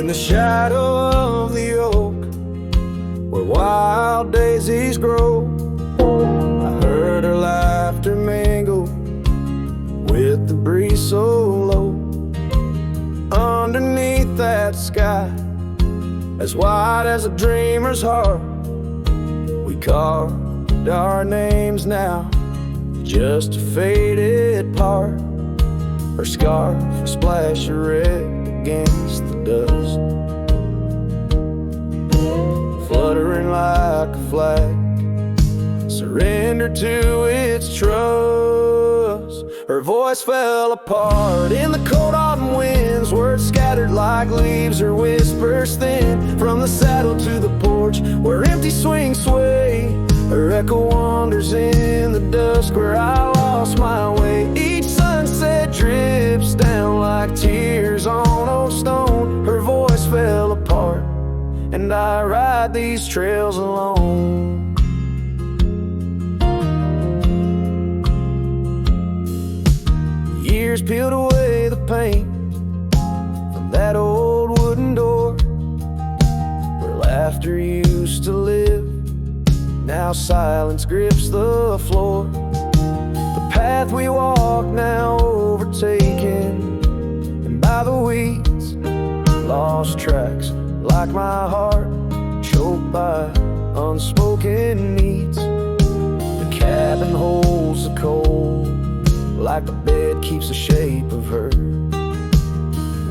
In the shadow of the oak, where wild daisies grow, I heard her laughter mingle with the breeze so low. Underneath that sky, as wide as a dreamer's heart, we carved our names now, just a faded part. Her scarf a splash of red against the dust, fluttering like a flag, surrender to its trust. Her voice fell apart in the cold autumn winds, words scattered like leaves, her whispers thin. From the saddle to the porch, where empty swings sway, her echo wanders in the dusk, where I lost my way. Each sunset drips down like tears on old stone. Her voice fell apart, and I ride these trails alone. Years peeled away the paint from that old wooden door, where laughter used to live. Now silence grips the floor. The path we walk now overtaken, and by the weeds, lost tracks like my heart, choked by unspoken needs. The cabin holds the cold, like the bed keeps the shape of her.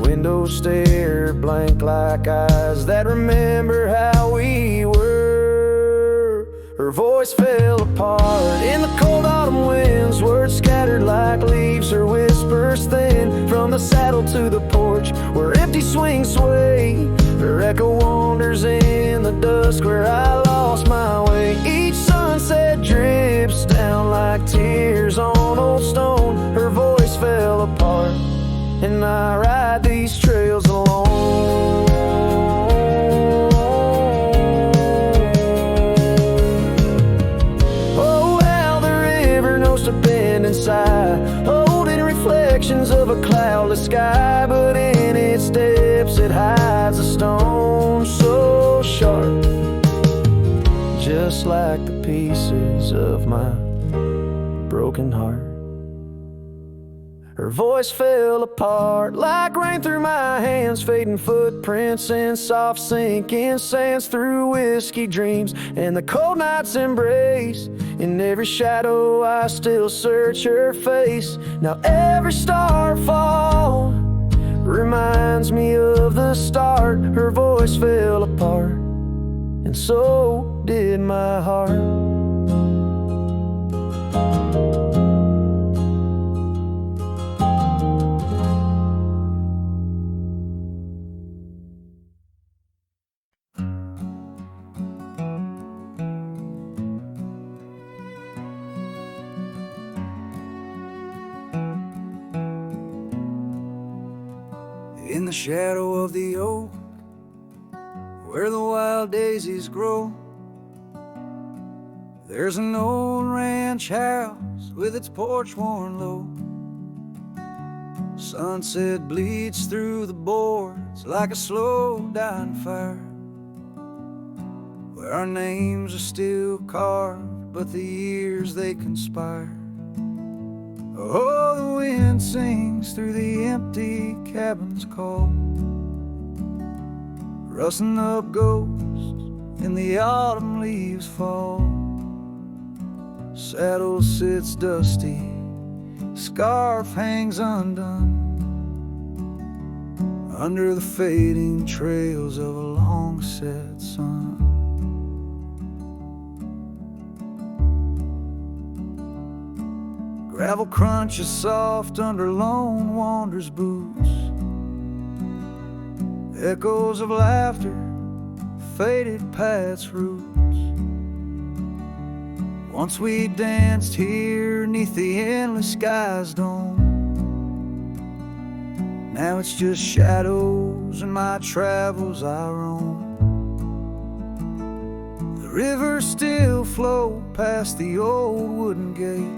Windows stare blank like eyes that remember how we were. Her voice fell apart in the cold autumn winds, words scattered like leaves, her whispers thin. From the saddle to the porch, where empty swings sway, her echo wanders in the dusk, where I lost my way. Each sunset drips down like tears on old stone. Her voice fell apart, and I ride these trails alone. Oh, how the river knows to bend and sigh, holding reflections of a cloudless sky. But in its depths it hides a stone so sharp, just like the pieces of my broken heart. Her voice fell apart like rain through my hands, fading footprints in soft sinking sands, through whiskey dreams and the cold night's embrace. In every shadow I still search her face. Now every starfall reminds me of the start. Her voice fell apart, and so did my heart. In the shadow of the oak, where the wild daisies grow, there's an old ranch house with its porch worn low. Sunset bleeds through the boards like a slow dying fire, where our names are still carved, but the years they conspire. Oh, the wind sings through the empty cabin's call, rustling up ghosts in the autumn leaves fall. Saddle sits dusty, scarf hangs undone, under the fading trails of a long set sun. Gravel crunches soft under lone wanderer's boots, echoes of laughter faded paths roots. Once we danced here neath the endless sky's dome, now it's just shadows and my travels I roam. The rivers still flow past the old wooden gate,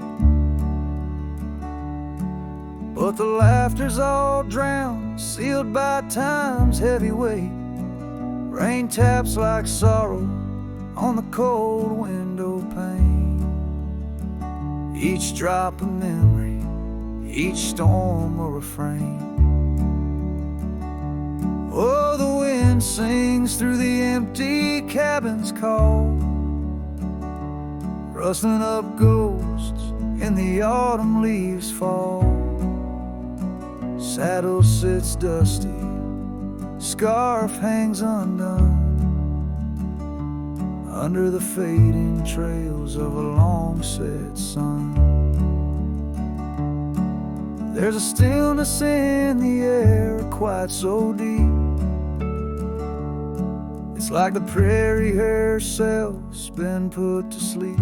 but the laughter's all drowned, sealed by time's heavy weight. Rain taps like sorrow on the cold window pane. Each drop a memory, each storm a refrain. Oh, the wind sings through the empty cabin's call, rustling up ghosts in the autumn leaves fall. Saddle sits dusty, scarf hangs undone, under the fading trails of a long-set sun. There's a stillness in the air, quite so deep. It's like the prairie herself's been put to sleep.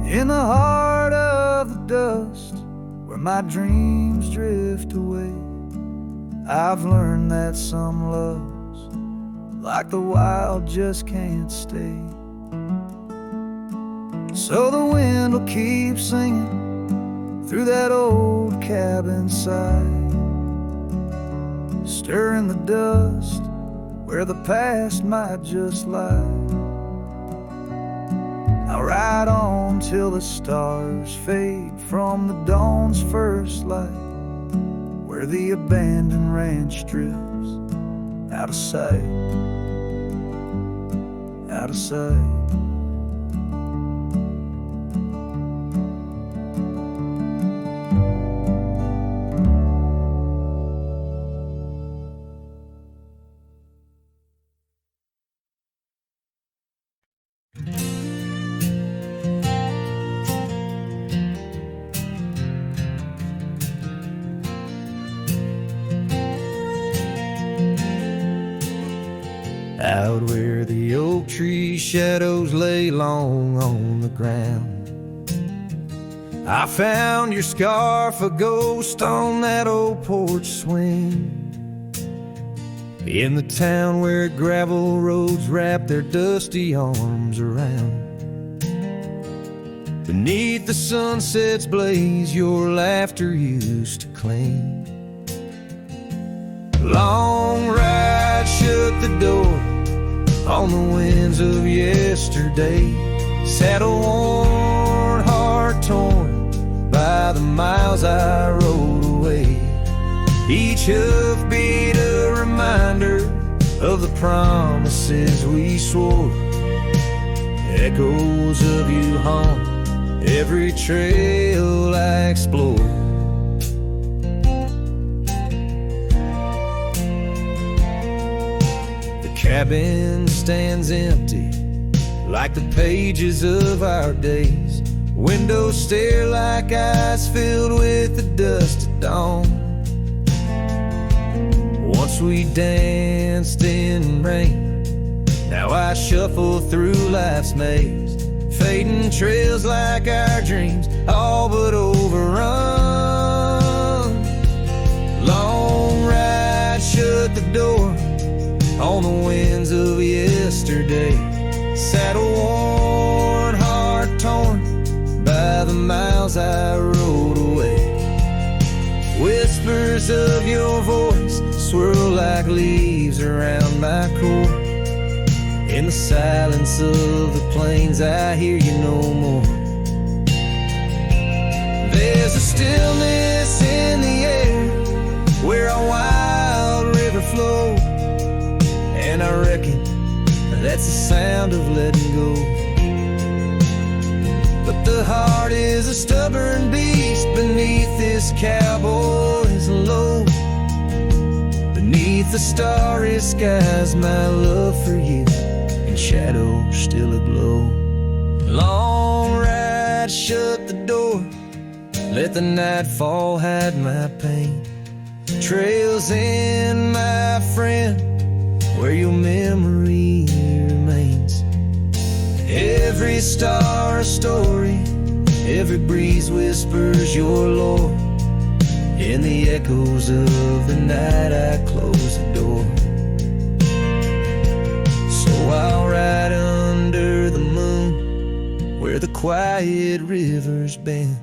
In the heart of the dust, where my dreams drift away, I've learned that some loves, like the wild, just can't stay. So the wind will keep singing through that old cabin side, stirring the dust where the past might just lie. I'll ride on till the stars fade from the dawn's first light, where the abandoned ranch drifts out of sight, out of sight. Out where the oak tree shadows lay long on the ground, I found your scarf, a ghost on that old porch swing. In the town where gravel roads wrap their dusty arms around, beneath the sunset's blaze your laughter used to cling. Long ride shut the door on the winds of yesterday, saddle worn, heart torn by the miles I rode away. Each hoofbeat a reminder of the promises we swore, echoes of you haunt every trail I explore. The cabin stands empty like the pages of our days. Windows stare like eyes filled with the dust of dawn. Once we danced in rain, now I shuffle through life's maze, fading trails like our dreams, all but overrun. Long ride shut the door on the winds of yesterday, saddle worn, heart torn by the miles I rode away. Whispers of your voice swirl like leaves around my core. In the silence of the plains I hear you no more. There's a stillness in the air where a wild river flows, and I reckon that's the sound of letting go. But the heart is a stubborn beast beneath this cowboy's load. Beneath the starry skies, my love for you in shadow still aglow. Long ride, shut the door, let the nightfall hide my pain. Trails in, my friend, where your memory remains. Every star a story, every breeze whispers your lore. In the echoes of the night I close the door. So I'll ride under the moon where the quiet rivers bend,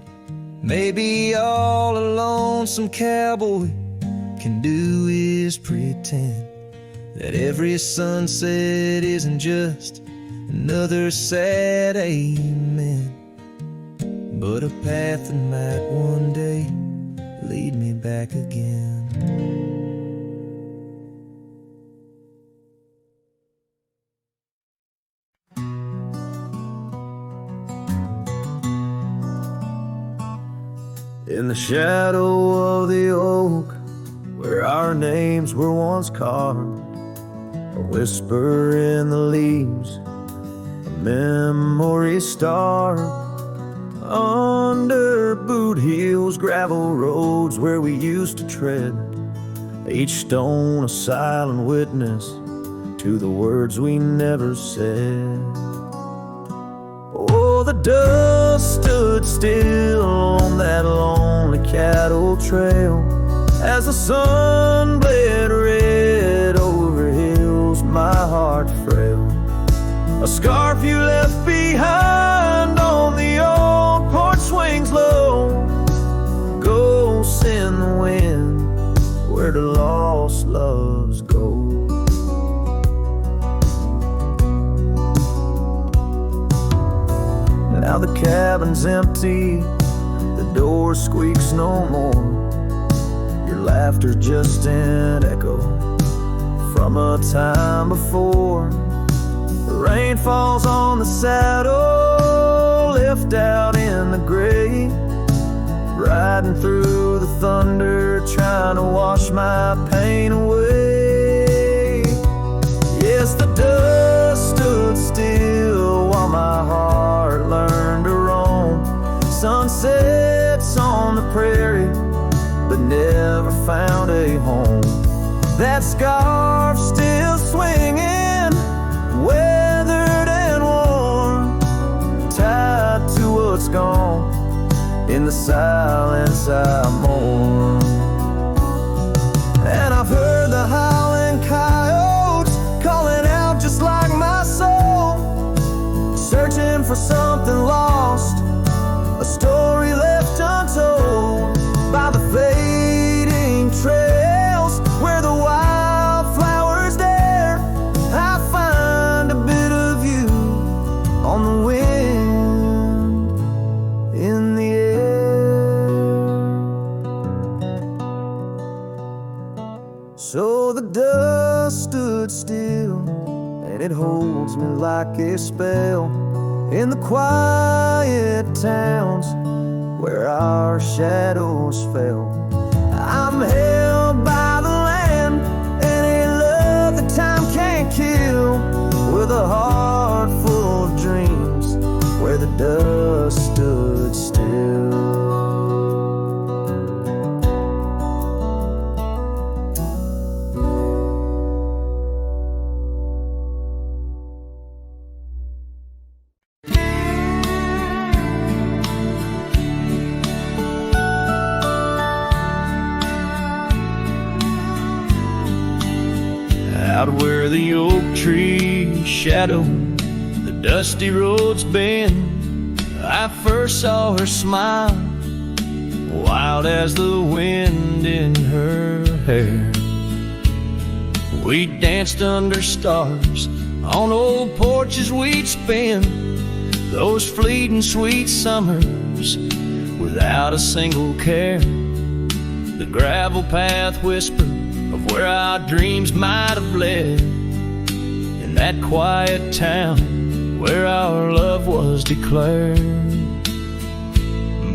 Maybe all a lonesome cowboy can do is pretend that every sunset isn't just another sad amen, but a path that might one day lead me back again. In the shadow of the oak, where our names were once carved, a whisper in the leaves, a memory starved. Under boot heels, gravel roads where we used to tread, each stone a silent witness to the words we never said. Oh, the dust stood still on that lonely cattle trail as the sun bled red over hills my heart frail. A scarf you left behind on the old porch swings low, ghosts in the wind where the lost loves go. Now the cabin's empty, the door squeaks no more. Your laughter just an echo from a time before. The rain falls on the saddle, left out in the gray, riding through the thunder, trying to wash my pain away. Yes, the dust stood still while my heart learned to roam. Sunsets on the prairie, but never found a home. That scarf still swinging, weathered and worn, tied to what's gone. In the silence I mourn. And I've heard the howling coyotes calling out just like my soul, searching for something lost, a story left untold by the fading trails where the wildflowers dare. I find a bit of you on the wind, in the air. So the dust stood still, and it holds me like a spell in the quiet towns where our shadows fell. I'm held by the land and a love that time can't kill, with a heart full of dreams where the dust stood still. Out where the oak trees shadow the dusty roads bend, I first saw her smile, wild as the wind in her hair. We danced under stars on old porches we'd spend those fleeting sweet summers without a single care. The gravel path whispered of where our dreams might have led, in that quiet town where our love was declared.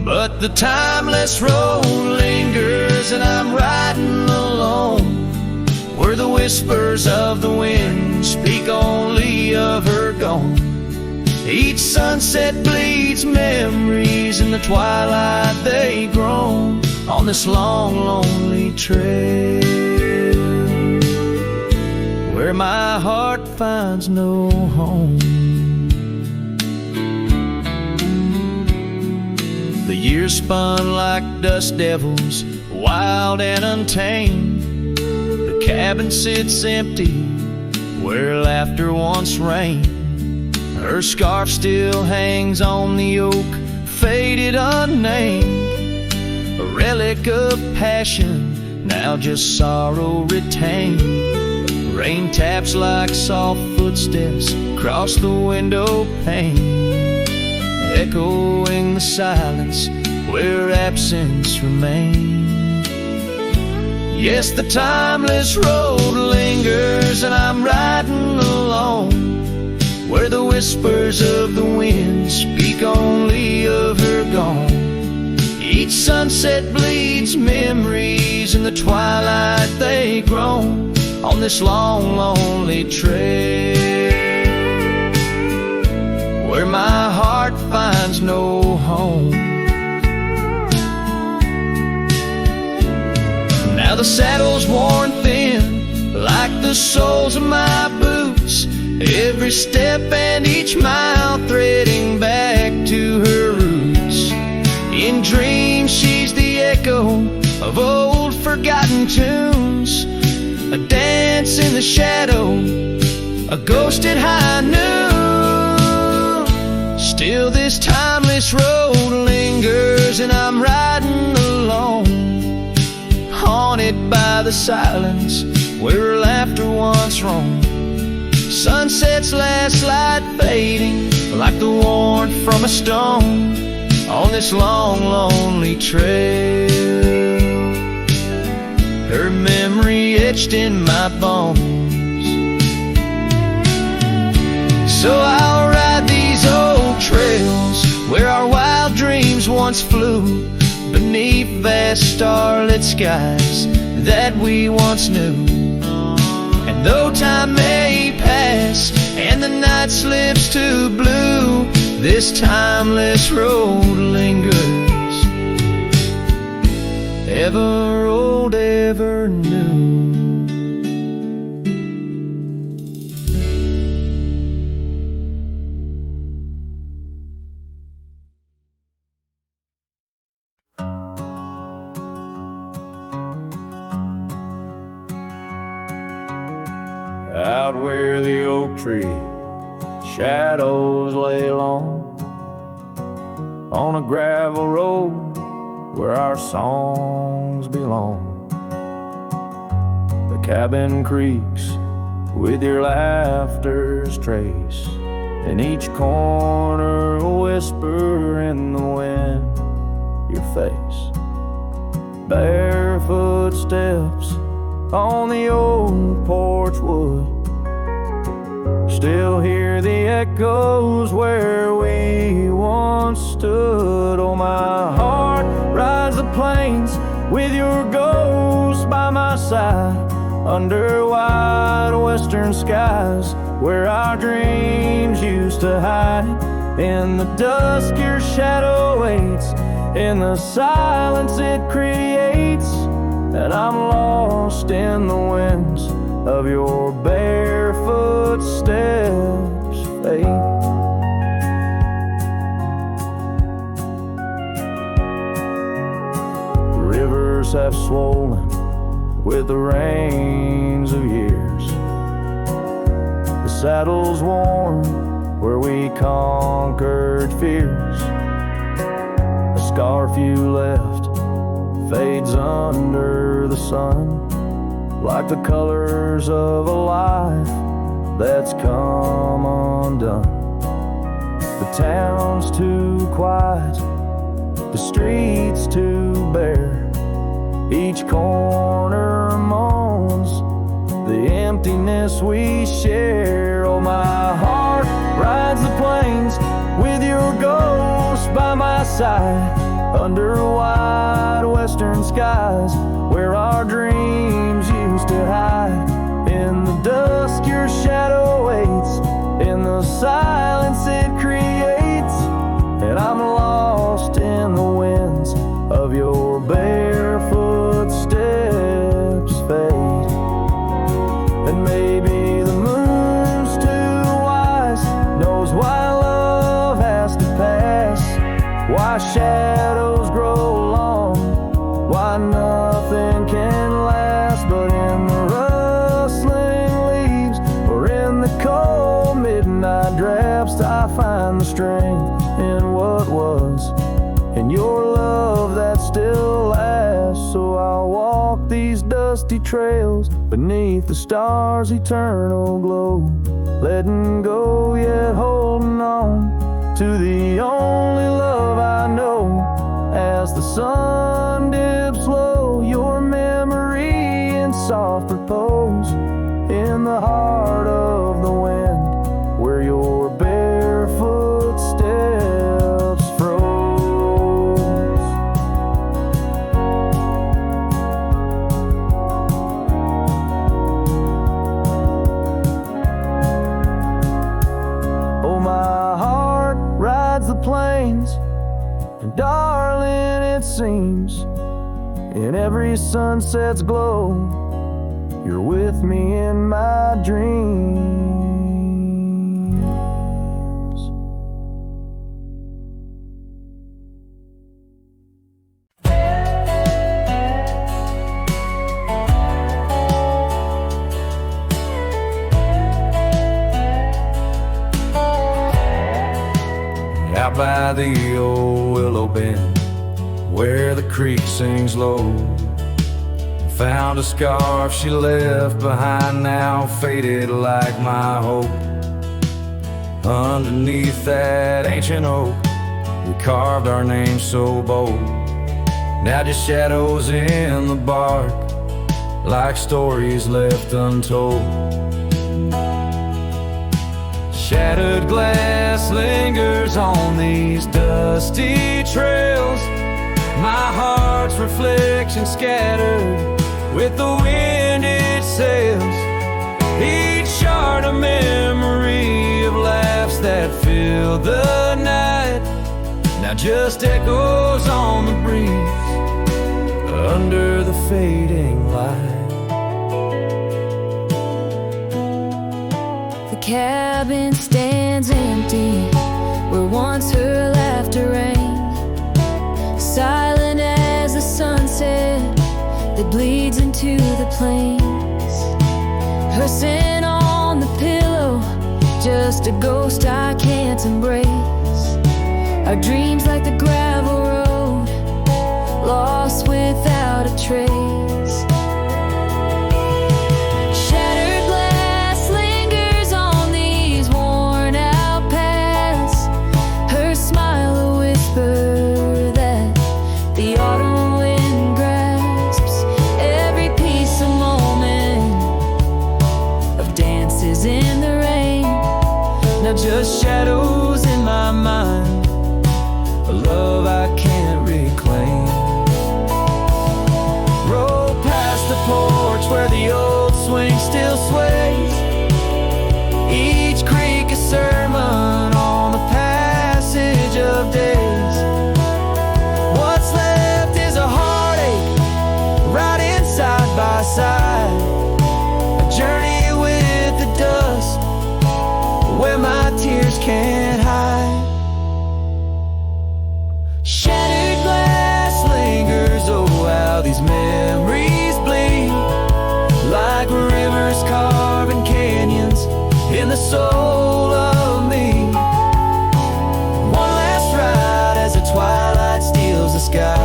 But the timeless road lingers and I'm riding alone, where the whispers of the wind speak only of her gone. Each sunset bleeds memories, in the twilight they groan on this long, lonely trail, where my heart finds no home. The years spun like dust devils, wild and untamed. The cabin sits empty where laughter once reigned. Her scarf still hangs on the oak, faded unnamed. relic of passion, now just sorrow retained. Rain taps like soft footsteps across the window pane, echoing the silence where absence remains. Yes, the timeless road lingers, and I'm riding alone, where the whispers of the wind speak only of her gone. Each sunset bleeds memories, in the twilight they groan on this long, lonely trail, where my heart finds no home. Now the saddle's worn thin, like the soles of my boots, every step and each mile threading back to her roots. In dreams she's the echo of old forgotten tunes, a dance in the shadow, a ghost at high noon. Still this timeless road lingers, and I'm riding alone, haunted by the silence where laughter once roamed. Sunset's last light fading like the warmth from a stone on this long, lonely trail, her memory etched in my bones. So I'll ride these old trails where our wild dreams once flew, beneath vast starlit skies that we once knew. And though time may pass and the night slips to blue, this timeless road lingers, ever old, ever new. Out where the oak tree shadows lay long, on a gravel road where our songs belong. The cabin creaks with your laughter's trace, in each corner a whisper in the wind, your face. Barefoot steps on the old porch wood, still hear the echoes where we once stood. Oh, my heart rides the plains with your ghost by my side, under wide western skies where our dreams used to hide. In the dusk your shadow waits, in the silence it creates, and I'm lost in the winds of your barefoot steps fade. The rivers have swollen with the rains of years, the saddle's worn where we conquered fears. The scarf you left fades under the sun, like the colors of a life that's come undone. The town's too quiet, the streets too bare, each corner moans the emptiness we share. Oh, my heart rides the plains with your ghost by my side, under wide western skies where our dreams used to hide. In the dusk your shadow waits, in the silence it creates, and I'm lost in the winds of your barefoot steps fade. And maybe the moon's too wise, knows why love has to pass, why shadows grow long, why nothing can last. But in the rustling leaves or in the cold midnight drafts, I find the strength in what was, in your love that still lasts. walk these dusty trails beneath the stars' eternal glow, letting go yet holding on to the only love I know. As the sun dips low, your memory in soft repose, in the heart of the wind, where your barefoot steps froze. Oh, my heart rides the plains, and darling, it seems in every sunset's glow, you're with me in my dreams. Out by the old willow bend, where the creek sings low, found a scarf she left behind, now faded like my hope. Underneath that ancient oak, we carved our names so bold, now just shadows in the bark, like stories left untold. Shattered glass lingers on these dusty trails, my heart's reflection scattered with the wind it sails. Each shard a memory of laughs that filled the night, now just echoes on the breeze under the fading light. The cabin stands empty where once her laughter rang, silent as the sunset that bleeds into the plains. Her scent on the pillow, just a ghost I can't embrace. Our dreams like the gravel road, lost without a trace. Shattered glass lingers on these worn out paths, her smile a whisper that the autumn wind grasps. Every piece a moment of dances in the rain, now just shadows in my mind, a love I can't reclaim. Roll past the porch where the old swing still sways, each creek a sermon on the passage of days. What's left is a heartache, riding side by side, a journey with the dust where my tears can't hide. Shattered glass lingers, oh how these memories bleed, like rivers carving canyons in the soul of me. One last ride as the twilight steals the sky,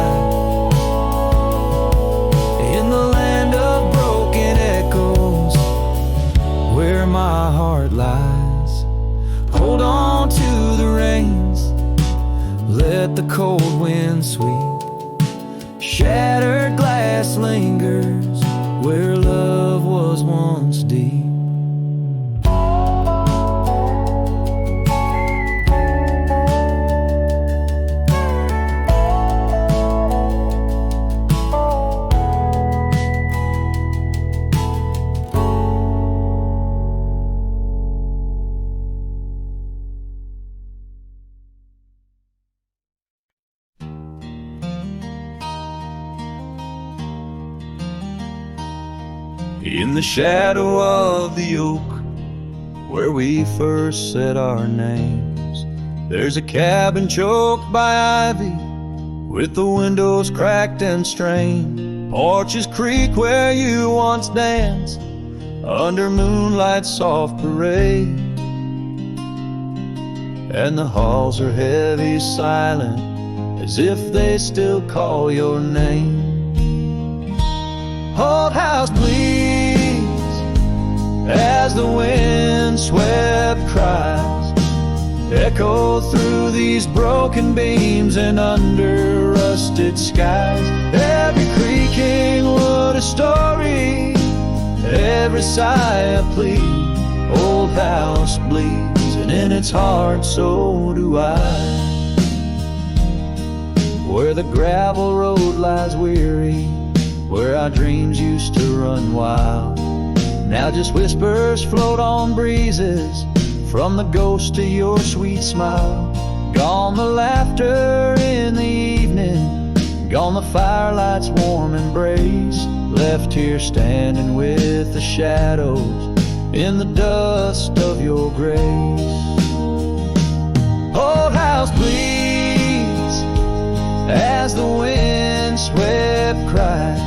in the land of broken echoes, where my heart lies. Hold on to the reins, let the cold wind sweep. Shattered glass lingers where love was once deep. In the shadow of the oak, where we first said our names, there's a cabin choked by ivy, with the windows cracked and strained. Porches creak where you once danced, under moonlight's soft parade, and the halls are heavy, silent, as if they still call your name. Old house bleeds as the wind-swept cries echo through these broken beams and under rusted skies. Every creaking wood a story, every sigh a plea. Old house bleeds, and in its heart so do I. Where the gravel road lies weary, where our dreams used to run wild, now just whispers float on breezes from the ghost of your sweet smile. Gone the laughter in the evening, gone the firelight's warm embrace, left here standing with the shadows in the dust of your grace. Old house bleeds as the wind-swept cries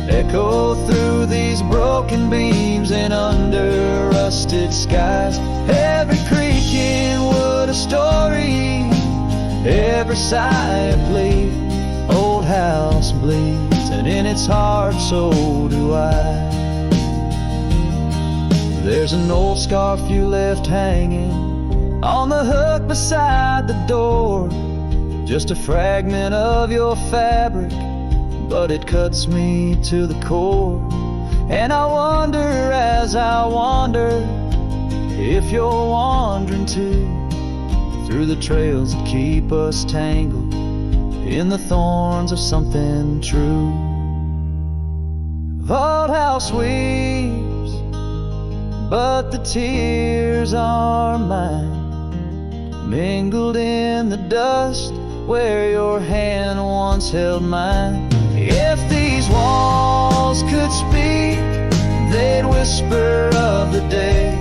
echo through these broken beams and under rusted skies. Every creaking wood a story, every sigh a plea. Old house bleeds, and in its heart so do I. There's an old scarf you left hanging on the hook beside the door, just a fragment of your fabric, but it cuts me to the core. And I wonder as I wander if you're wandering too, through the trails that keep us tangled in the thorns of something true. Old house weeps, but the tears are mine, mingled in the dust where your hand once held mine. If these walls could speak, they'd whisper of the day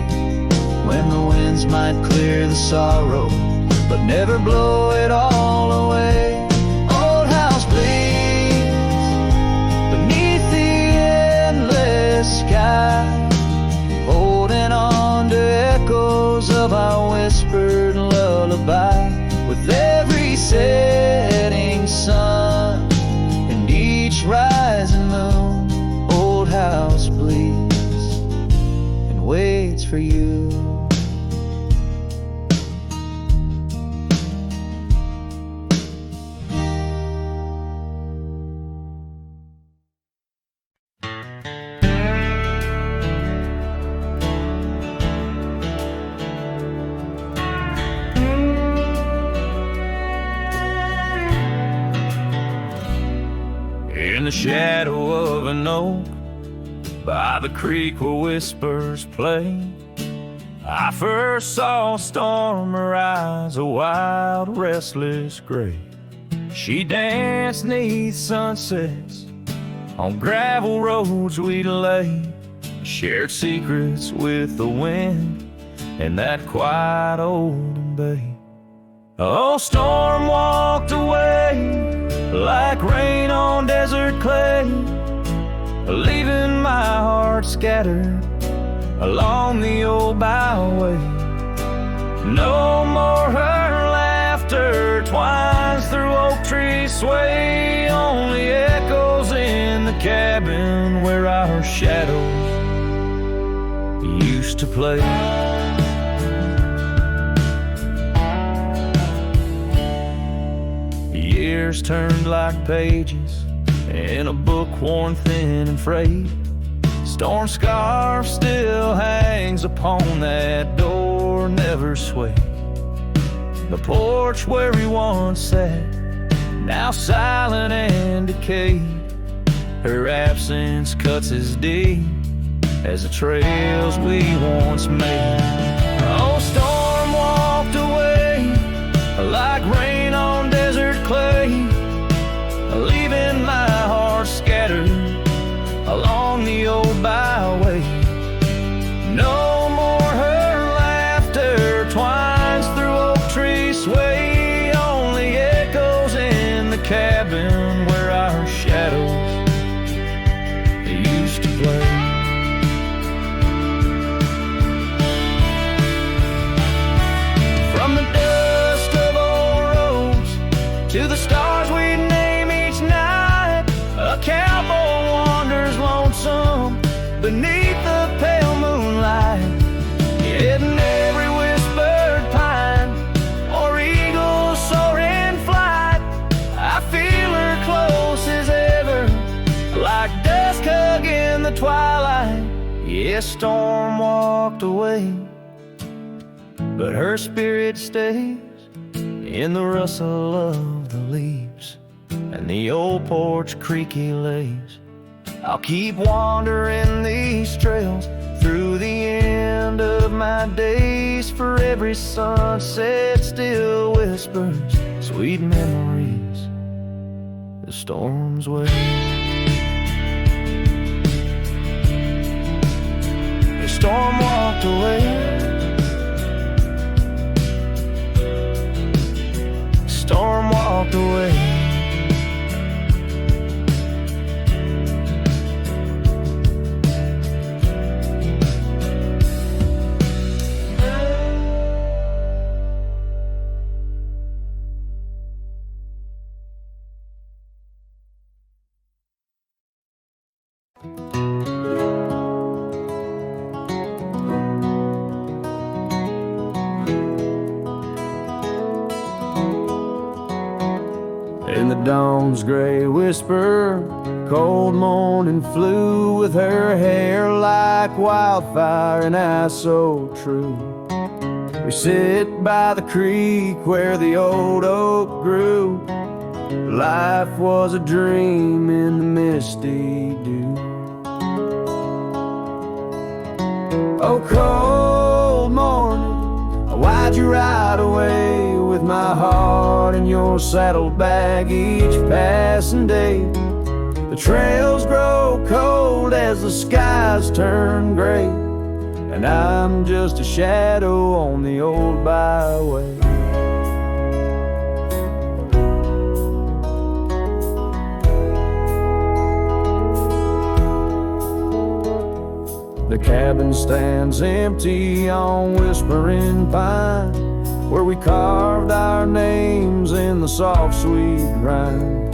when the winds might clear the sorrow, but never blow it all away. Old house bleeds beneath the endless sky, holding on to echoes of our whispered lullaby. With every setting sun and each rising moon, old house bleeds and waits for you. In the shadow of an oak, by the creek where whispers play, I first saw a storm arise, a wild, restless gray. She danced 'neath sunsets on gravel roads we lay, shared secrets with the wind in that quiet old bay. Oh, storm walked away like rain on desert clay, leaving my heart scattered along the old byway. No more her laughter twines through oak tree sway, only echoes in the cabin where our shadows used to play. Years turned like pages in a book worn thin and frayed. Storm scarf still hangs upon that door, never swayed. The porch where we once sat, now silent and decayed. Her absence cuts as deep as the trails we once made. Oh, storm walked away like rain on desert clay, leaving my heart scattered along the old byway. No more her laughter twines through oak tree sway, only echoes in the cabin where our shadows used to play. From the dust of old roads to the stars we'd name each night, a cowboy wandered twilight, yeah, storm walked away, but her spirit stays in the rustle of the leaves and the old porch creaky lays. I'll keep wandering these trails through the end of my days, for every sunset still whispers sweet memories the storm's way. The storm walked away, the storm walked away. In the dawn's gray whisper, cold morning flew, with her hair like wildfire and eyes so true. We sit by the creek where the old oak grew. Life was a dream in the misty dew. Oh, cold morning, why'd you ride away with my heart in your saddlebag each passing day? The trails grow cold as the skies turn gray, and I'm just a shadow on the old byway. The cabin stands empty on Whispering Pine, where we carved our names in the soft sweet rhyme.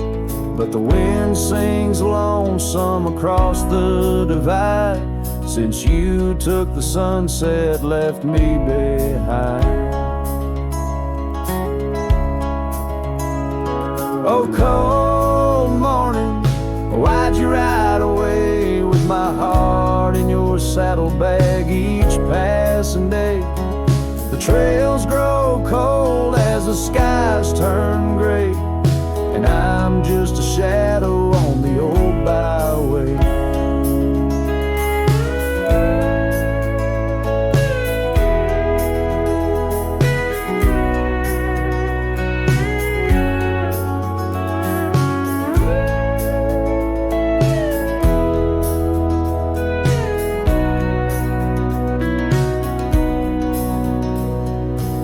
But the wind sings lonesome across the divide, since you took the sunset, left me behind. Oh, cold morning, why'd you ride away with my heart in your saddlebag each passing day? The trails grow cold as the skies turn gray, and I'm just a shadow on the old byway.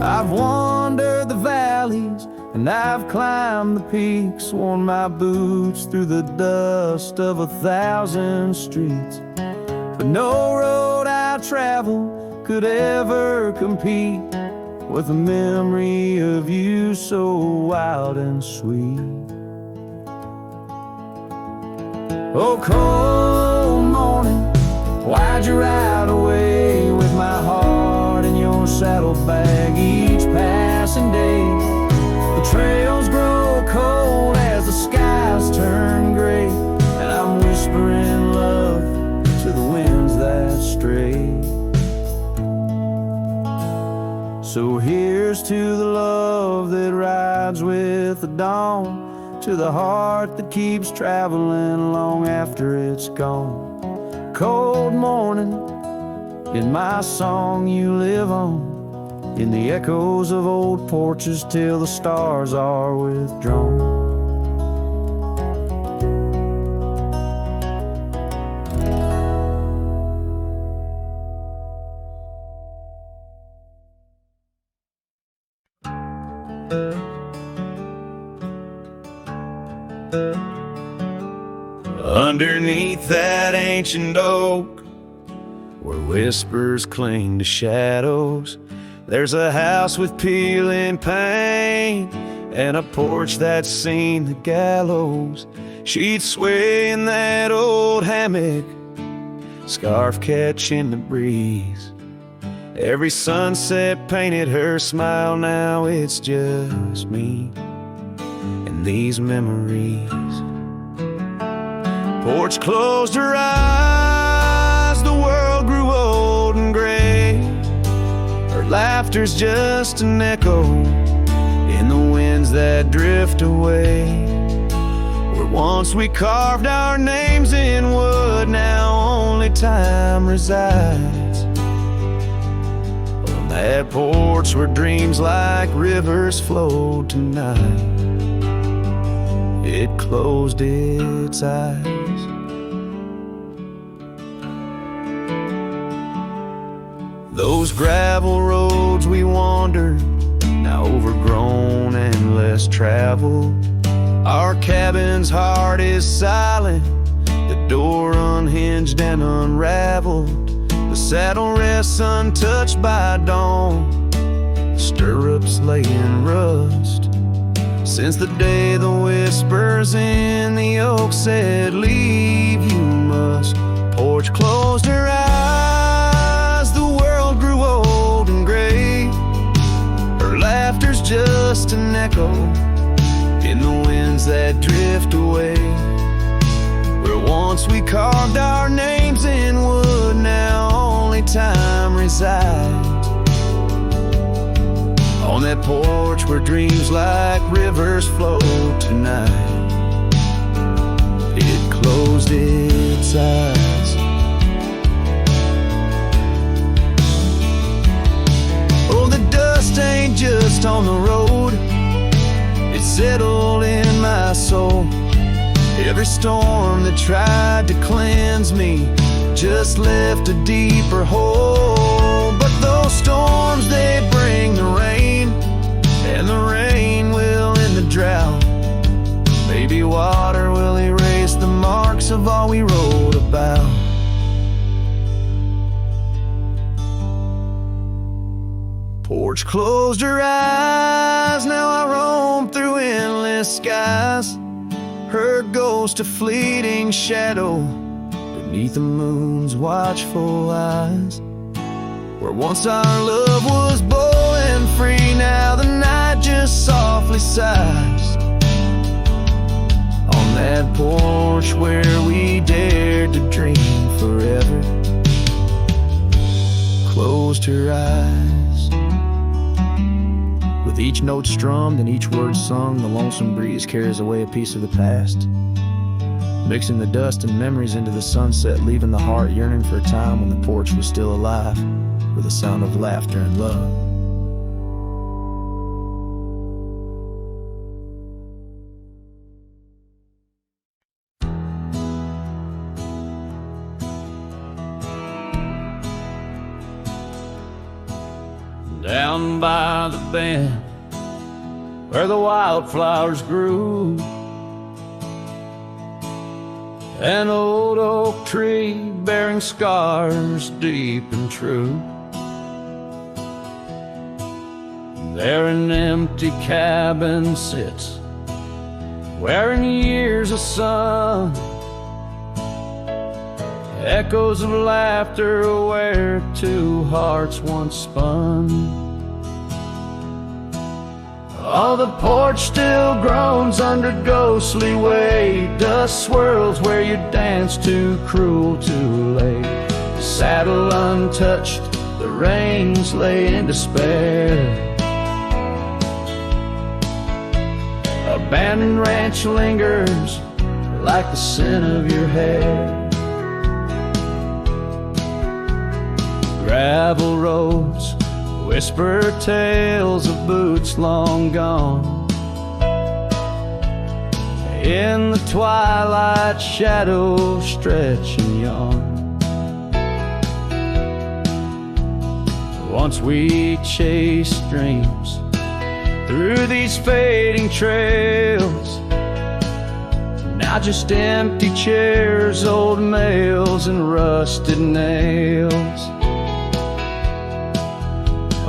I've wandered the valleys and I've climbed the peaks, worn my boots through the dust of 1,000 streets, but no road I travel could ever compete with the memory of you so wild and sweet. Oh, cold morning, why'd you ride away with my heart in your saddlebag each passing day? The trails grow cold as the skies turn gray, and I'm whispering love to the winds that stray. So here's to the love that rides with the dawn, to the heart that keeps traveling long after it's gone. Cold morning, in my song you live on, in the echoes of old porches till the stars are withdrawn. Underneath that ancient oak, where whispers cling to shadows, there's a house with peeling paint and a porch that's seen the gallows. She'd sway in that old hammock, scarf catching the breeze. Every sunset painted her smile, now it's just me and these memories. Porch closed her eyes, Laughter's just an echo in the winds that drift away. Where once we carved our names in wood, now only time resides. On that porch where dreams like rivers flowed tonight, it closed its eyes. Those gravel roads we wandered, now overgrown and less traveled. Our cabin's heart is silent, the door unhinged and unraveled. The saddle rests untouched by dawn, the stirrups lay in rust. Since the day the whispers in the oak said, "Leave you must," porch closed her eyes, the world grew old and gray. Her laughter's just an echo in the winds that drift away. Where once we carved our names in wood, now only time resides. On that porch where dreams like rivers flow tonight, it closed its eyes. Oh, the dust ain't just on the road, it settled in my soul. Every storm that tried to cleanse me just left a deeper hole. But those storms, they bring the rain, and the rain will end the drought. Maybe water will erase the marks of all we wrote about. Porch closed her eyes, now I roam through endless skies. Her ghost a fleeting shadow beneath the moon's watchful eyes. Where once our love was bold and free, now the night just softly sighs. On that porch where we dared to dream forever, closed her eyes. With each note strummed and each word sung, the lonesome breeze carries away a piece of the past, mixing the dust and memories into the sunset, leaving the heart yearning for a time when the porch was still alive, with a sound of laughter and love. Down by the bend where the wildflowers grew, an old oak tree bearing scars deep and true. There an empty cabin sits, wearing years of sun, echoes of laughter where two hearts once spun. Oh, the porch still groans under ghostly weight, dust swirls where you danced too cruel, too late. The saddle untouched, the reins lay in despair. Abandoned ranch lingers like the scent of your hair. Gravel roads whisper tales of boots long gone. In the twilight, shadows stretch and yawn. Once we chased dreams through these fading trails, now just empty chairs, old mails, and rusted nails.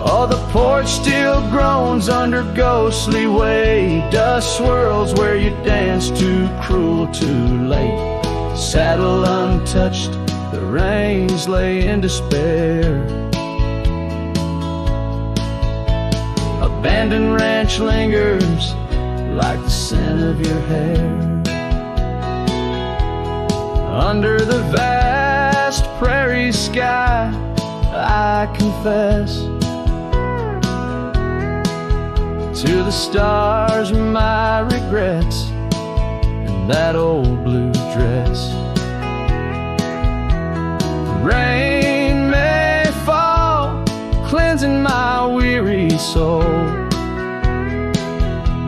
Oh, the porch still groans under ghostly weight, dust swirls where you danced too cruel, too late. Saddle untouched, the reins lay in despair. Abandoned ranch lingers like the scent of your hair. Under the vast prairie sky, I confess, to the stars my regrets and that old blue dress. Rain may fall, cleansing my weary soul,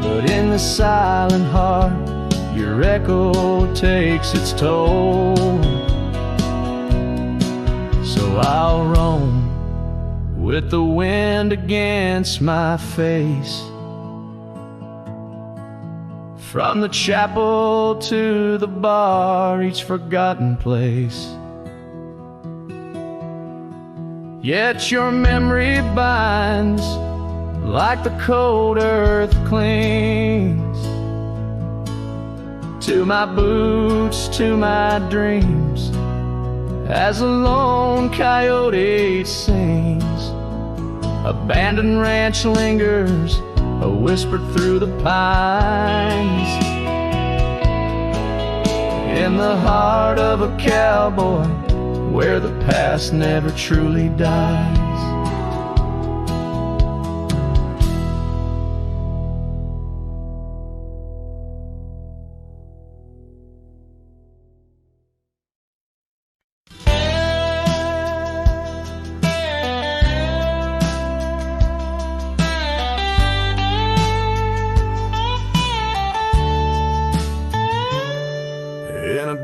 but in the silent heart your echo takes its toll. So I'll roam with the wind against my face, from the chapel to the bar, each forgotten place. Yet your memory binds like the cold earth clings to my boots, to my dreams, as a lone coyote sings. Abandoned ranch lingers, a whisper through the pines, in the heart of a cowboy, where the past never truly dies.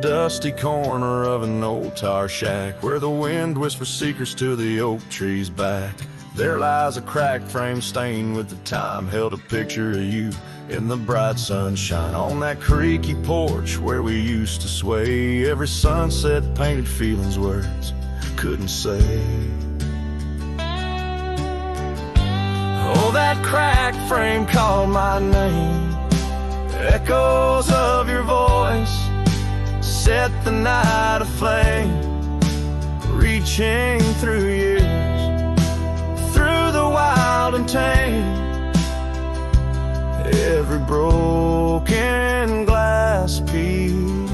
Dusty corner of an old tar shack, where the wind whispers secrets to the oak tree's back, there lies a cracked frame stained with the time, held a picture of you in the bright sunshine, on that creaky porch where we used to sway. Every sunset painted feelings words couldn't say. Oh, that cracked frame called my name, echoes of your voice set the night aflame, reaching through years, through the wild and tame. Every broken glass piece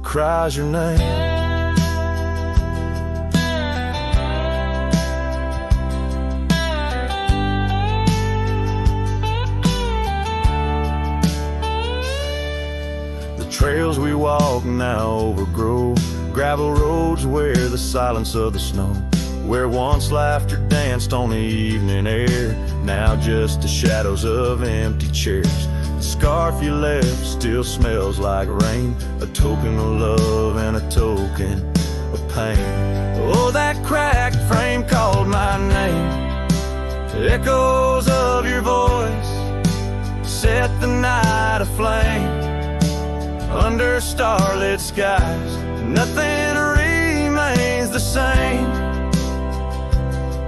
cries your name. Trails we walk now overgrow, gravel roads where the silence of the snow, where once laughter danced on the evening air, now just the shadows of empty chairs. The scarf you left still smells like rain, a token of love and a token of pain. Oh, that cracked frame called my name, echoes of your voice set the night aflame. Under starlit skies, nothing remains the same.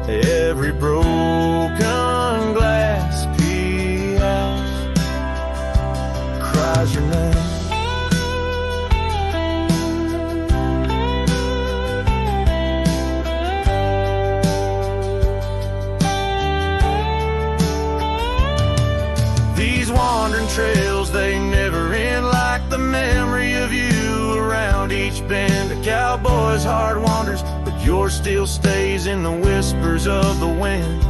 Every broken glass piece cries your name. These wandering trails, they never end, like the memory of you around each bend. A cowboy's heart wanders, but yours still stays in the whispers of the wind,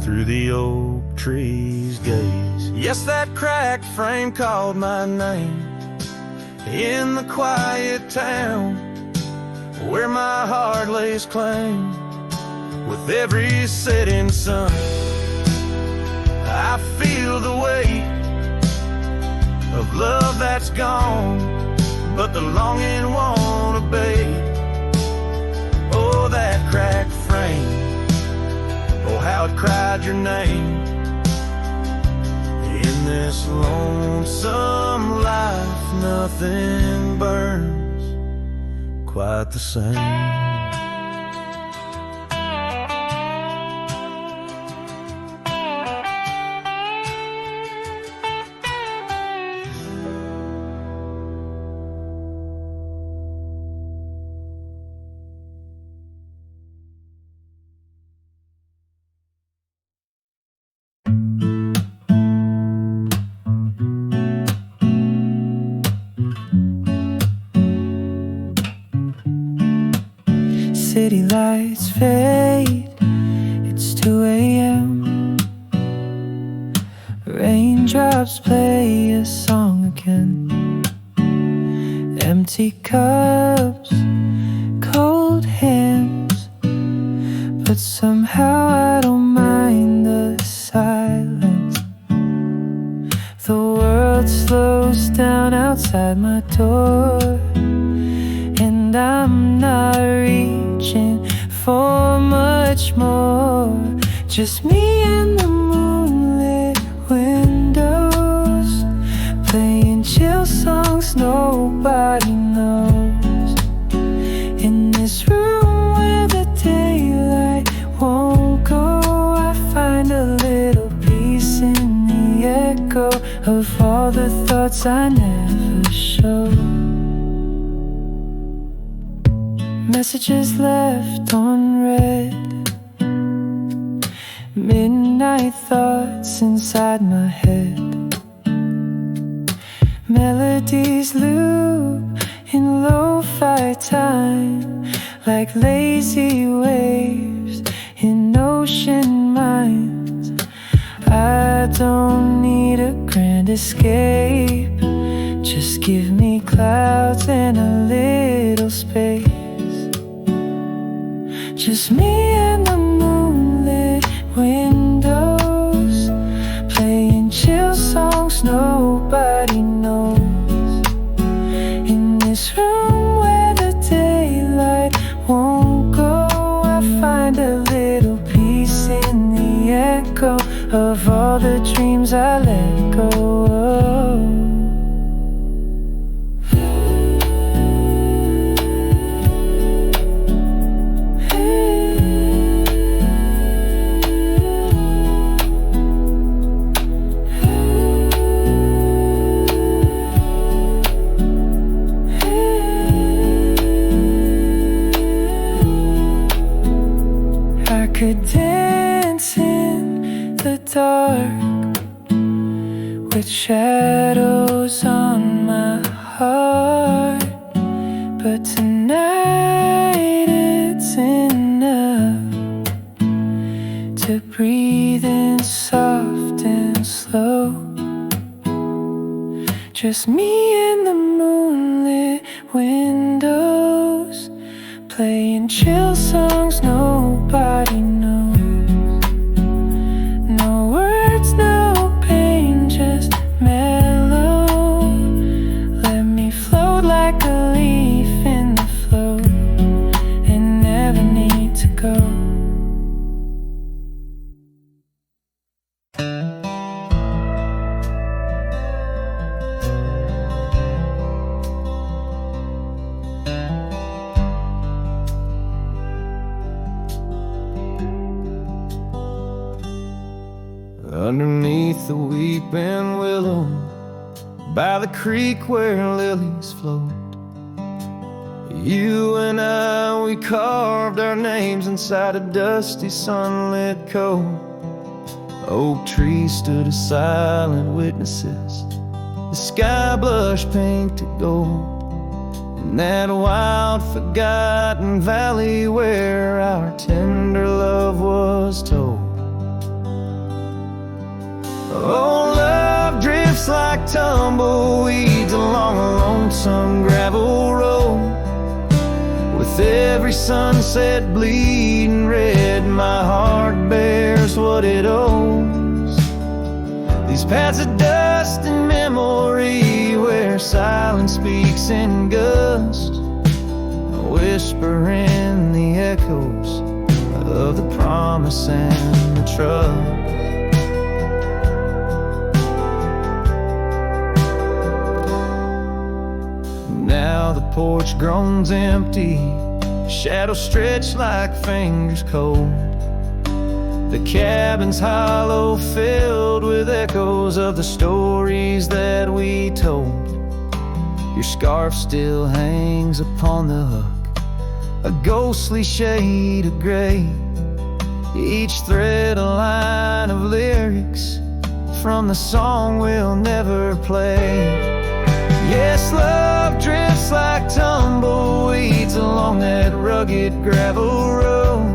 through the oak tree's gaze. Yes, that cracked frame called my name, in the quiet town where my heart lays claim. With every setting sun, I feel the weight of love that's gone, but the longing won't abate. Oh, that cracked frame, oh, how it cried your name. In this lonesome life, nothing burns quite the same. City lights fade, it's Raindrops play a song again. Empty cups, cold hands, but somehow I don't mind the silence. The world slows down outside my door, and I'm not reaching for much more. Just me and the moonlit windows, playing chill songs nobody knows. In this room where the daylight won't go, I find a little peace in the echo of all the thoughts I never show. Messages left unread, midnight thoughts inside my head. Melodies loop in lo-fi time, like lazy waves in ocean minds. I don't need a grand escape, just give me clouds and a little space. Just me and the moonlit windows, playing chill songs nobody knows. In this room where the daylight won't go, I find a little peace in the echo of all the dreams I let go of. Could dance in the dark with shadows on my heart, but tonight it's enough to breathe in soft and slow. Just me and the moonlit windows, playing chill songs nobody knows. No words, no pain, just mellow. Let me float like a leaf in the flow and never need to go. Underneath the weeping willow, by the creek where lilies float, you and I, we carved our names inside a dusty sunlit cove. Oak trees stood as silent witnesses, the sky blushed pink to gold, in that wild forgotten valley where our tender love was told. Oh, love drifts like tumbleweeds along a lonesome gravel road. With every sunset bleeding red, my heart bears what it owes. These paths of dust and memory where silence speaks in gust, a whisper in the echoes of the promise and the trust. Now the porch groans empty, shadows stretch like fingers cold. The cabin's hollow, filled with echoes of the stories that we told. Your scarf still hangs upon the hook, a ghostly shade of gray, each thread a line of lyrics from the song we'll never play. Yes, love drifts like tumbleweeds along that rugged gravel road.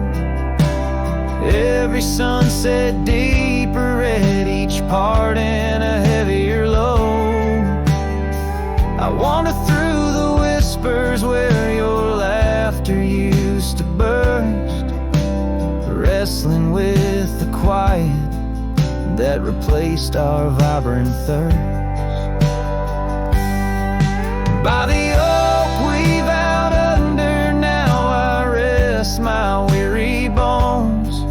Every sunset deeper red, each part in a heavier load. I wander through the whispers where your laughter used to burst, wrestling with the quiet that replaced our vibrant thirst. By the oak we vowed under, now I rest my weary bones,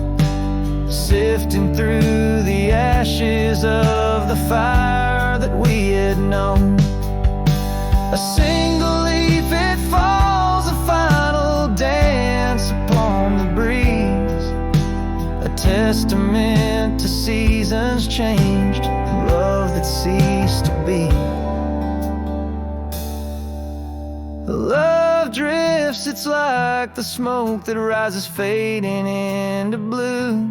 sifting through the ashes of the fire that we had known. A single leaf it falls, a final dance upon the breeze, a testament to seasons changed, love that ceased to be. Love drifts, it's like the smoke that rises fading into blue.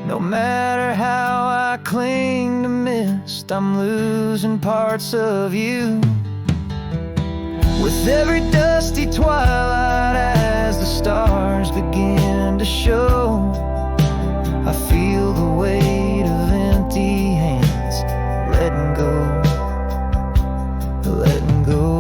No matter how I cling to mist, I'm losing parts of you. With every dusty twilight, as the stars begin to show, I feel the weight of empty hands, letting go, letting go.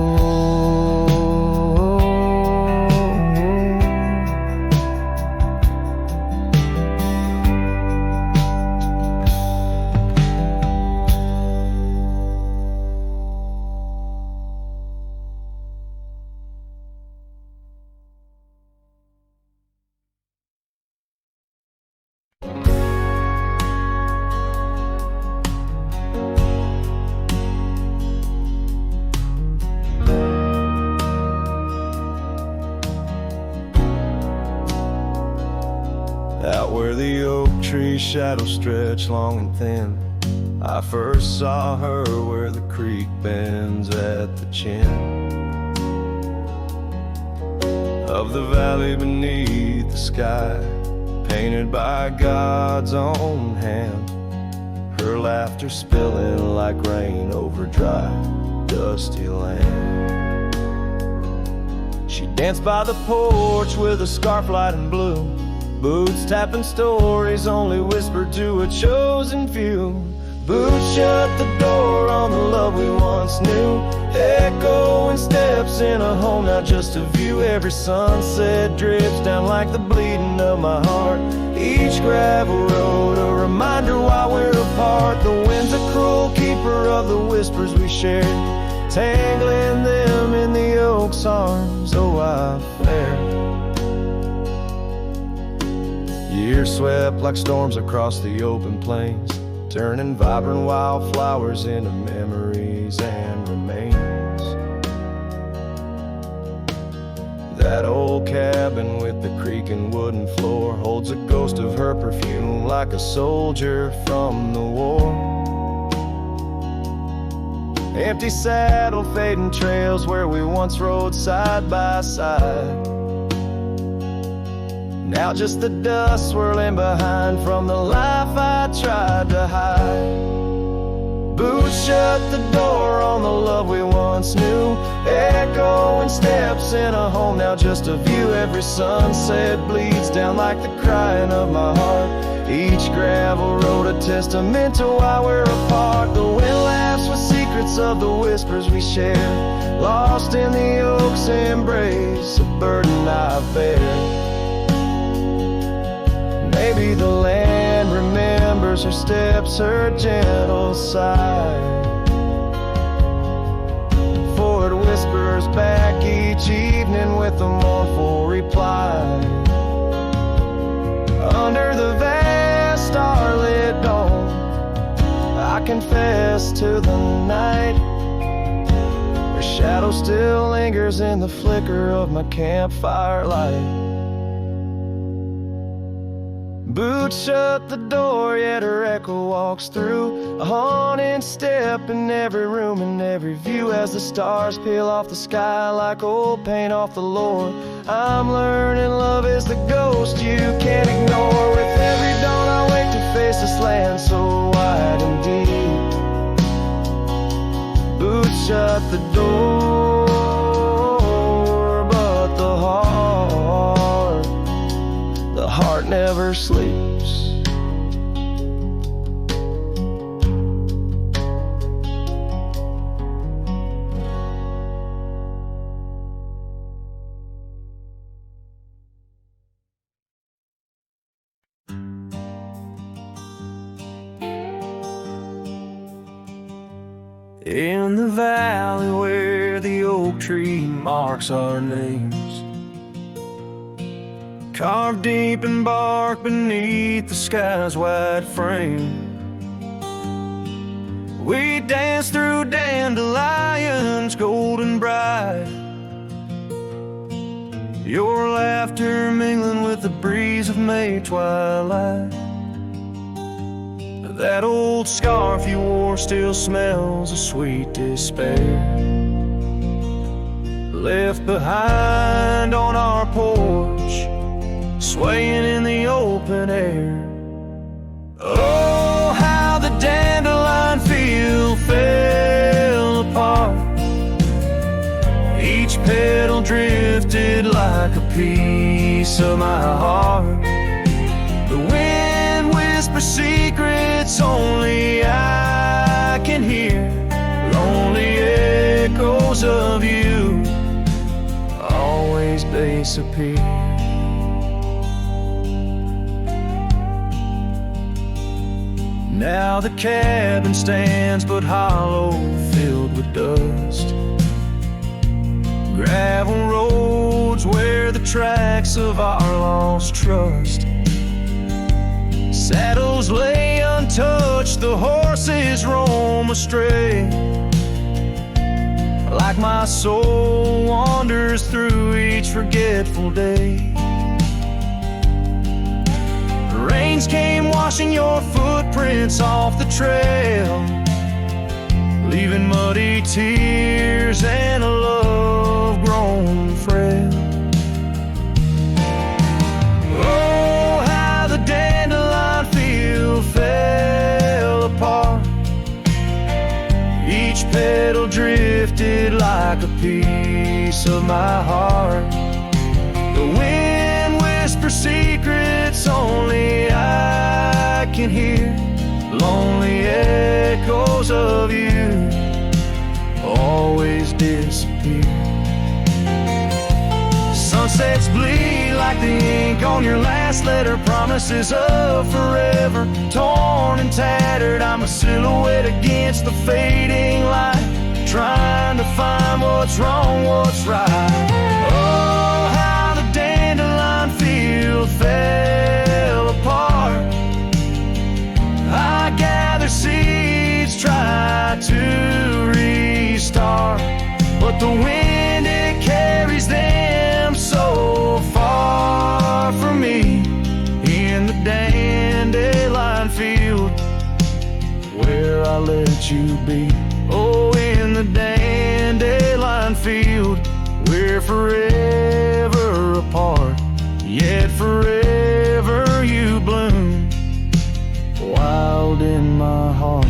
Out where the oak tree shadows stretch long and thin, I first saw her where the creek bends at the chin of the valley beneath the sky, painted by God's own hand. Her laughter spilling like rain over dry, dusty land. She danced by the porch with a scarf light and blue, boots tapping stories only whispered to a chosen few. Boots shut the door on the love we once knew, echoing steps in a home, now just a view. Every sunset drips down like the bleeding of my heart, each gravel road a reminder why we're apart. The wind's a cruel keeper of the whispers we shared, tangling them in the oak's arms. Oh, I fared. Years swept like storms across the open plains, turning vibrant wildflowers into memories and remains. That old cabin with the creaking wooden floor holds a ghost of her perfume like a soldier from the war. Empty saddle, fading trails where we once rode side by side, now just the dust swirling behind from the life I tried to hide. Boots shut the door on the love we once knew, echoing steps in a home, now just a view. Every sunset bleeds down like the crying of my heart, each gravel road a testament to why we're apart. The wind laughs with secrets of the whispers we share, lost in the oak's embrace, a burden I bear. Maybe the land remembers her steps, her gentle sigh, for it whispers back each evening with a mournful reply. Under the vast starlit dome, I confess to the night, her shadow still lingers in the flicker of my campfire light. Boots shut the door, yet her echo walks through, a haunting step in every room and every view. As the stars peel off the sky like old paint off the lore, I'm learning love is the ghost you can't ignore. With every dawn I wake to face this land so wide and deep. Boots shut the door, but the heart never never sleeps. In the valley where the oak tree marks our names, carved deep in bark beneath the sky's wide frame, we dance through dandelions golden bright, your laughter mingling with the breeze of May twilight. That old scarf you wore still smells of sweet despair, left behind on our porch, swaying in the open air. Oh, how the dandelion field fell apart, each petal drifted like a piece of my heart. The wind whispers secrets only I can hear, lonely echoes of you always disappear. Now the cabin stands but hollow, filled with dust, gravel roads where the tracks of our lost trust. Saddles lay untouched, the horses roam astray, like my soul wanders through each forgetful day. Rains came washing your footprints off the trail, leaving muddy tears and a love grown frail. Oh, how the dandelion field fell apart, each petal drifted like a piece of my heart. The wind whispers secrets only I can hear, lonely echoes of you always disappear. Sunsets bleed like the ink on your last letter, promises of forever, torn and tattered. I'm a silhouette against the fading light, trying to find what's wrong, what's right. Oh, how the dandelion field fell apart, I gather seeds, try to restart, but the wind, it carries them so far from me. In the dandelion field where I let you be. Oh, in the dandelion field we're forever apart, yet forever you bloom wild in my heart.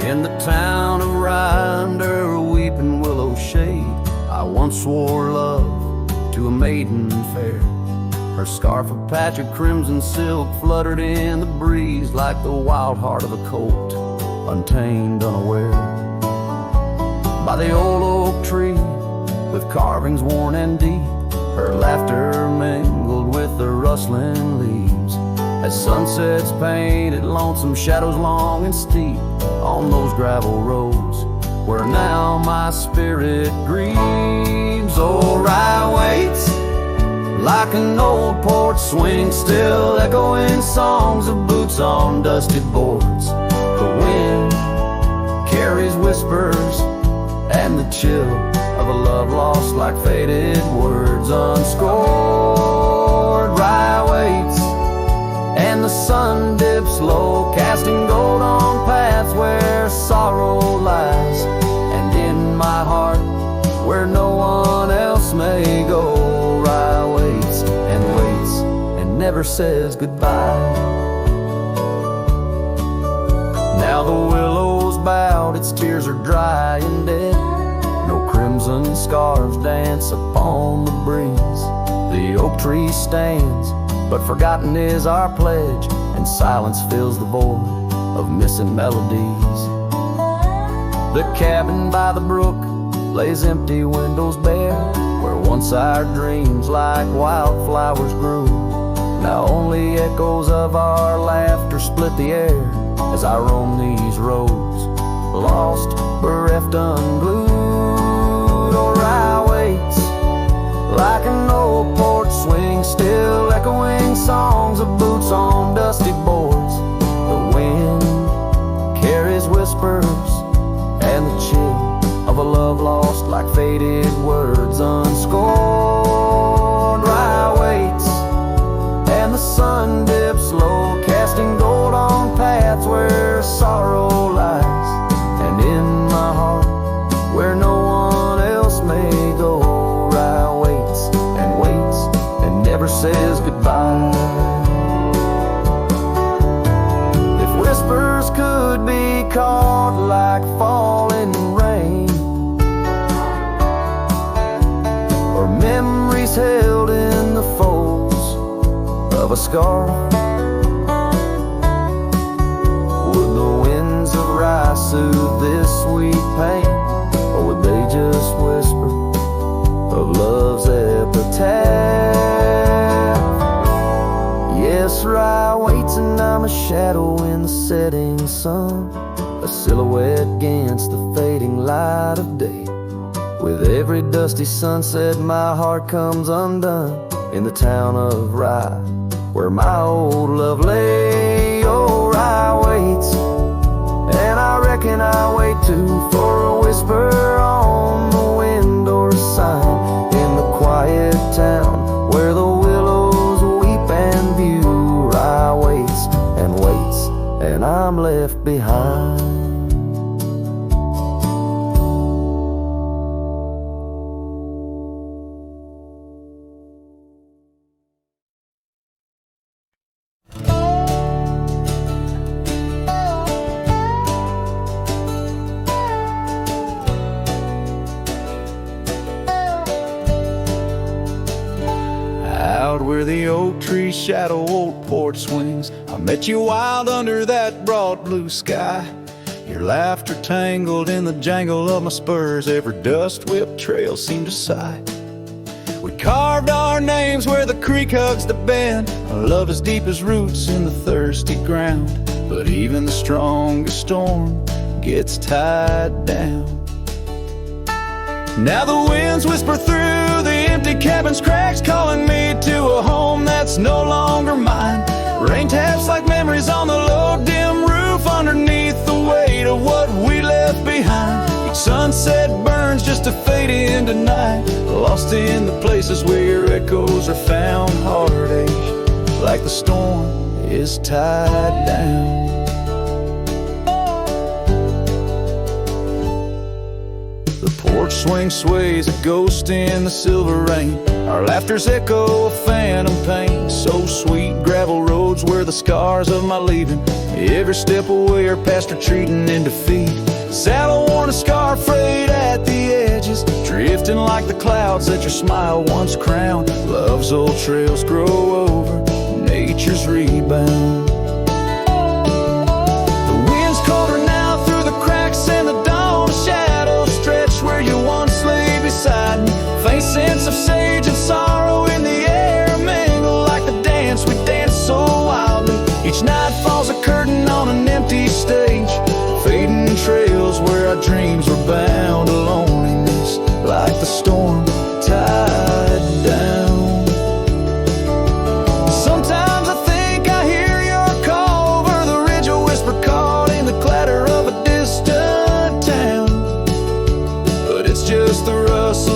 In the town of Rye, under a weeping willow shade, I once swore love to a maiden fair. Her scarf of patch of crimson silk fluttered in the breeze like the wild heart of a colt, untamed, unaware. By the old oak tree, with carvings worn and deep, her laughter mingled with the rustling leaves, as sunsets painted lonesome shadows long and steep on those gravel roads where now my spirit grieves. Oh, Rye waits like an old porch swing, still echoing songs of boots on dusty boards. The wind carries whispers and the chill of a love lost like faded words unscored. Rye waits and the sun dips low, casting gold on paths where sorrow lies. And in my heart, where no one else may go, Rye waits and never says goodbye. Now the willow's bowed, its tears are dry and dead. No crimson scarves dance upon the breeze. The oak tree stands, but forgotten is our pledge, and silence fills the void of missing melodies. The cabin by the brook lays empty, windows bare, where once our dreams like wildflowers grew. Now only echoes of our laughter split the air as I roam these roads, lost, bereft, unglued. Oh, Rye waits like an old porch swing, still echoing songs of boots on dusty boards. The wind carries whispers and the chill of a love lost like faded words unscored. Rye waits and the sun dips low, casting gold on paths where sorrow lies. And in my heart, where no one else may go, Rye waits and never says goodbye. If whispers could be caught like falling rain, or memories held in the folds of a scar, would the winds of Rye soothe this sweet pain, or would they just whisper of love's epitaph? Yes, Rye waits and I'm a shadow in the setting sun, a silhouette against the fading light of day. With every dusty sunset my heart comes undone in the town of Rye, where my old love lay. Oh, Rye waits, and I reckon I wait too, for a whisper on the window or a sign in the quiet town where the willows weep and view. Rye waits, and I'm left behind. Out where the oak tree shadow old porch swings, I met you wild under that broad blue sky. Your laughter tangled in the jangle of my spurs, every dust-whipped trail seemed to sigh. We carved our names where the creek hugs the bend, our love as deep as roots in the thirsty ground. But even the strongest storm gets tied down. Now the winds whisper through the empty cabin's cracks, calling me to a home that's no longer mine. Rain taps like memories on the low dim roof, underneath the weight of what we left behind. Each sunset burns just to fade into night, lost in the places where echoes are found. Heartache like the storm is tied down. The porch swing sways, a ghost in the silver rain. Our laughter's echo a phantom pain. So sweet, gravel roads where the scars of my leaving, every step away are past retreating in defeat. Saddle worn, a scar frayed at the edges, drifting like the clouds that your smile once crowned. Love's old trails grow over nature's rebound. The wind's colder now through the cracks in the dawn, shadows stretch where you once lay beside me. Faint sense of sage and sorrow in the air mingle like the dance we danced so wildly. Each night falls a curtain on an empty stage, fading trails where our dreams were bound to loneliness, like the storm tied down. Sometimes I think I hear your call over the ridge, a whisper caught in the clatter of a distant town, but it's just the rustle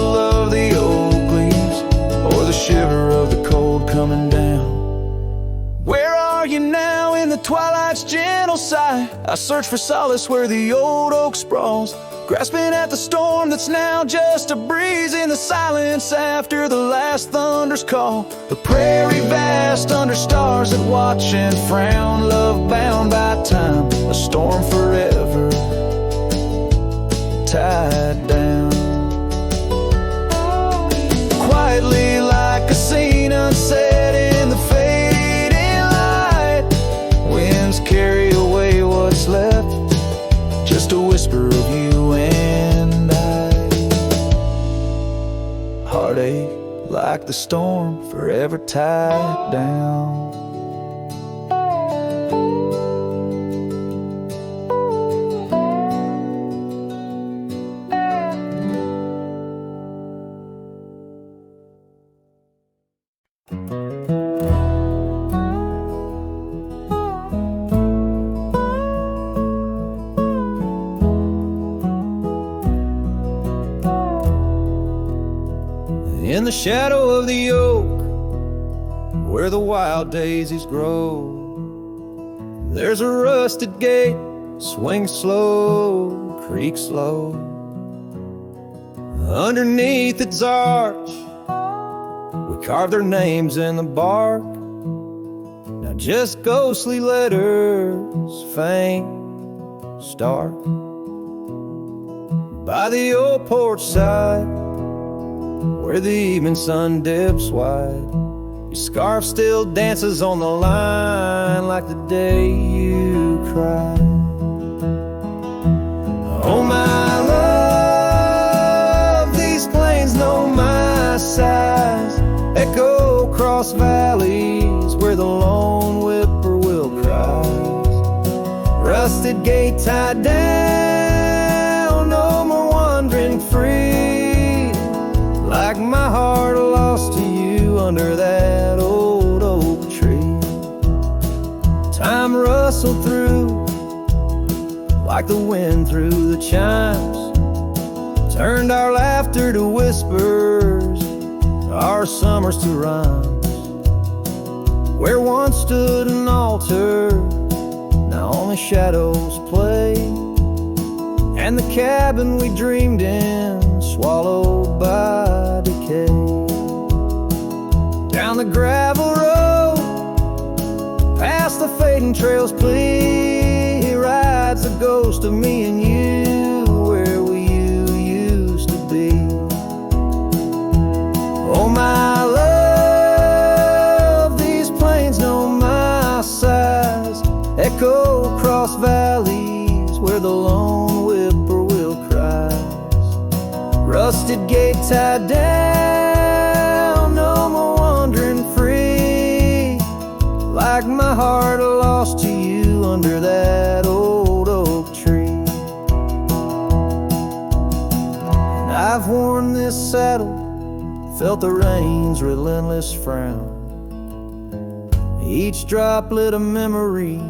are you now in the twilight's gentle sigh? I search for solace where the old oak sprawls, grasping at the storm that's now just a breeze in the silence after the last thunder's call. The prairie vast under stars that watch and frown, love bound by time, a storm forever tied down. Quietly like a scene unset in the fading light, winds carry away what's left, just a whisper of you and I. Heartache like the storm forever tied down. In the shadow of the oak, where the wild daisies grow, there's a rusted gate, swing slow, creak slow. Underneath its arch, we carve their names in the bark, now just ghostly letters, faint, stark. By the old porch side, where the evening sun dips wide, your scarf still dances on the line like the day you cried. Oh my love, these plains know my size, echo across valleys where the lone whippoorwill cries. Rusted gate tied down, no more wandering free, like my heart lost to you under that old oak tree. Time rustled through like the wind through the chimes, turned our laughter to whispers, our summers to rhymes. Where once stood an altar, now only shadows play, and the cabin we dreamed in swallowed by decay. Down the gravel road, past the fading trails plea, rides the ghost of me and you, where you used to be. Oh my love, these plains know my size, echo across valleys where the lone whippoorwill cries. Rusted gate tied down, no more wandering free, like my heart lost to you under that old oak tree. And I've worn this saddle, felt the rain's relentless frown, each droplet a memory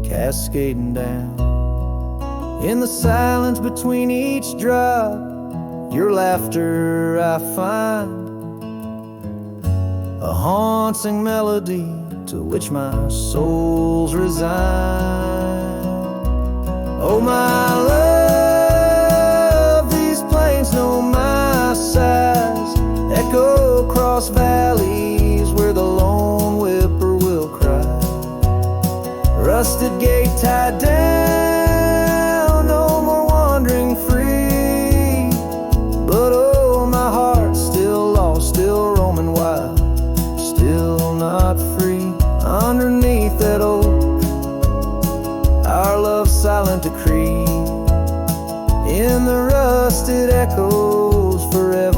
cascading down. In the silence between each drop, your laughter I find, a haunting melody to which my soul's resigned. Oh my love, these plains know my size, echo across valleys where the lone whippoorwill cry. Rusted gate tied down, no more wandering free, but oh, my heart's still lost, still roaming wild, still not free. Underneath that oak, our love's silent decree, in the rusted echoes forever